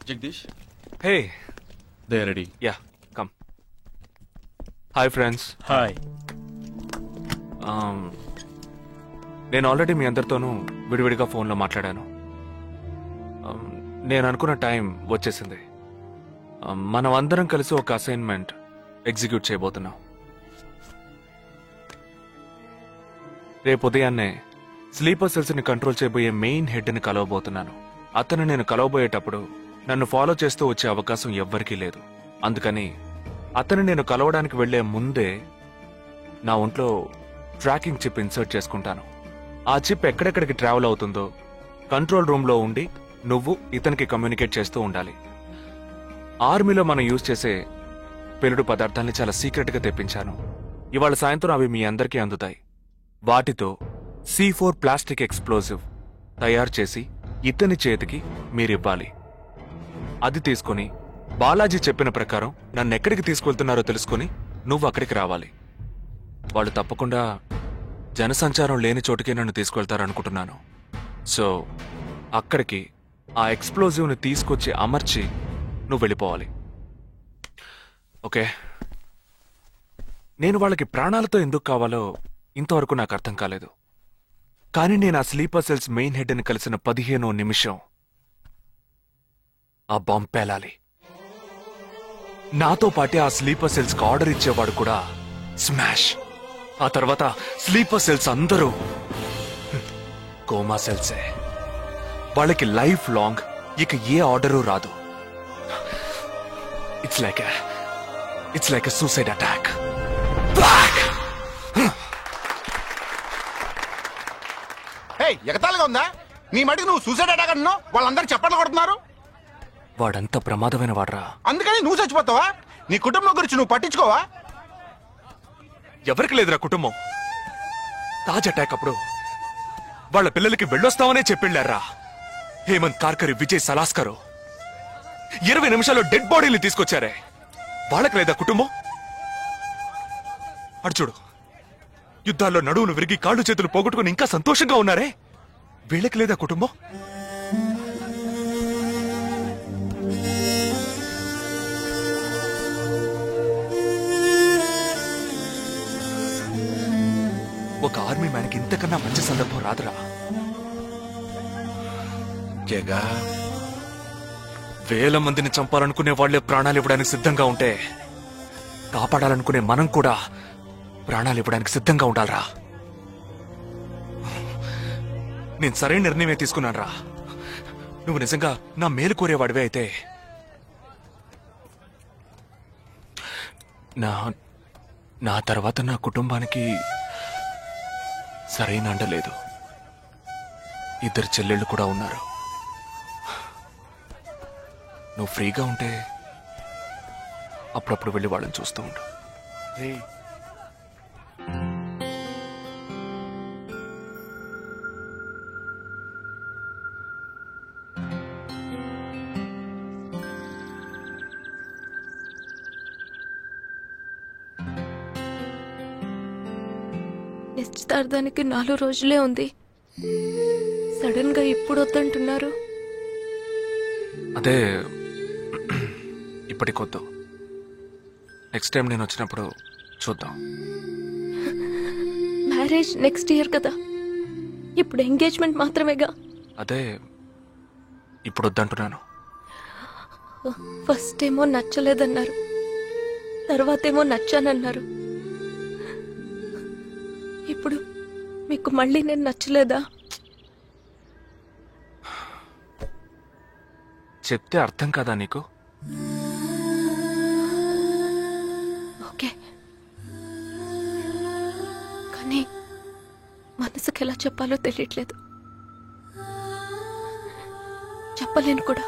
Jagdish, Hey. they are ready. Yeah, come. Hi friends. Hi. నేను already మీ అందరితోనూ విడివిడిగా ఫోన్లో మాట్లాడాను. నేను అనుకున్న టైం వచ్చేసింది. మనం అందరం కలిసి ఒక అసైన్మెంట్ ఎగ్జిక్యూట్ చేయబోతున్నాం. రేపు ఉదయాన్నే స్లీపర్ సెల్స్ని కంట్రోల్ చేయబోయే మెయిన్ హెడ్ని కలవబోతున్నాను. అతను నేను కలవబోయేటప్పుడు నన్ను ఫాలో చేస్తూ వచ్చే అవకాశం ఎవ్వరికీ లేదు. అందుకని అతను నేను కలవడానికి వెళ్లే ముందే నా ఒంట్లో ట్రాకింగ్ చిప్ ఇన్సర్ట్ చేసుకుంటాను. ఆ చిప్ ఎక్కడెక్కడికి ట్రావెల్ అవుతుందో కంట్రోల్ రూమ్లో ఉండి నువ్వు ఇతనికి కమ్యూనికేట్ చేస్తూ ఉండాలి. ఆర్మీలో మనం యూజ్ చేసే పెలుడు పదార్థాల్ని చాలా సీక్రెట్గా తెప్పించాను. ఇవాళ సాయంత్రం అవి మీ అందరికీ అందుతాయి. వాటితో C4 ప్లాస్టిక్ ఎక్స్ప్లోజివ్ తయారు చేసి ఇతని చేతికి మీరివ్వాలి. అది తీసుకుని బాలాజీ చెప్పిన ప్రకారం నన్ను ఎక్కడికి తీసుకెళ్తున్నారో తెలుసుకుని నువ్వు అక్కడికి రావాలి. వాళ్ళు తప్పకుండా జనసంచారం లేని చోటుకి నన్ను తీసుకెళ్తారనుకుంటున్నాను. సో అక్కడికి ఆ ఎక్స్ప్లోజివ్ని తీసుకొచ్చి అమర్చి నువ్వు వెళ్ళిపోవాలి. ఓకే? నేను వాళ్ళకి ప్రాణాలతో ఎందుకు కావాలో ఇంతవరకు నాకు అర్థం కాలేదు. కానీ నేను ఆ స్లీపర్ సెల్స్ మెయిన్ హెడ్ని కలిసిన 15వ నిమిషం ఆ బాంబ్ పేలాలి. నాతో పాటే ఆ స్లీపర్ సెల్స్ కి ఆర్డర్ ఇచ్చేవాడు కూడా స్మాష్. ఆ తర్వాత స్లీపర్ సెల్స్ అందరూ కోమా సెల్సే. వాళ్ళకి లైఫ్ లాంగ్ ఇక ఏ ఆర్డరు రాదు. It's like a suicide attack. ఎగతాళిగా ఉందా? నీ మటుకు నువ్వు సూసైడ్ అటాక్ అన్నావు, వాళ్ళందరూ చప్పట్లు కొడుతున్నారు. వాడంత ప్రమాదమైన వాడ్రా. అందుకని నువ్వు చచ్చిపోతావా? నీ కుటుంబం గురించి నువ్వు పట్టించుకోవా? ఎవరికి లేదురా కుటుంబం. తాజ్ అటాక్ అప్పుడు వాళ్ళ పిల్లలకి వెళ్ళొస్తామనే చెప్పిళ్ళారా. హేమంత్ కార్కరి, విజయ్ సలాస్కరు 20 నిమిషాల్లో డెడ్ బాడీని తీసుకొచ్చారే. వాళ్ళకి లేదా కుటుంబం? అడుచుడు, యుద్ధాల్లో నడువును విరిగి కాళ్ళు చేతులు పోగొట్టుకుని ఇంకా సంతోషంగా ఉన్నారే. వీళ్ళకి లేదా కుటుంబం? ఒక ఆర్మీ మ్యాన్కి ఇంతకన్నా మంచి సందర్భం రాదురా. జగా, వేల మందిని చంపాలనుకునే వాళ్లే ప్రాణాలు ఇవ్వడానికి సిద్ధంగా ఉంటే కాపాడాలనుకునే మనం కూడా ప్రాణాలు ఇవ్వడానికి సిద్ధంగా ఉండాలరా. నేను సరైన నిర్ణయమే తీసుకున్నాను రా. నువ్వు నిజంగా నా మేలు కోరేవాడివే అయితే నా తర్వాత నా కుటుంబానికి సరైన అండలేదు. 2 చెల్లెళ్ళు కూడా ఉన్నారు. నువ్వు ఫ్రీగా ఉంటే అప్పుడప్పుడు వెళ్ళి వాళ్ళని చూస్తూ ఉండు. నిశ్చితార్థానికి 4 రోజులే ఉంది. సడన్ గా ఇప్పుడు వద్దంటున్నారు. అదే ఇప్పటికొద్దు. నెక్స్ట్ టైం నేను వచ్చినప్పుడు చూద్దాం. మ్యారేజ్ నెక్స్ట్ ఇయర్ కదా, ఇప్పుడు ఎంగేజ్మెంట్ మాత్రమేగా. అదే ఇప్పుడు వద్దంటున్నాను. ఫస్ట్ ఏమో నచ్చలేదన్నారు, తర్వాతేమో నచ్చానన్నారు. ఇప్పుడు మీకు మళ్ళీ నేను నచ్చలేదా? చెప్తే అర్థం కాదా నీకు? ఓకే, కానీ మనసుకి ఎలా చెప్పాలో తెలియట్లేదు. చెప్పలేను కూడా.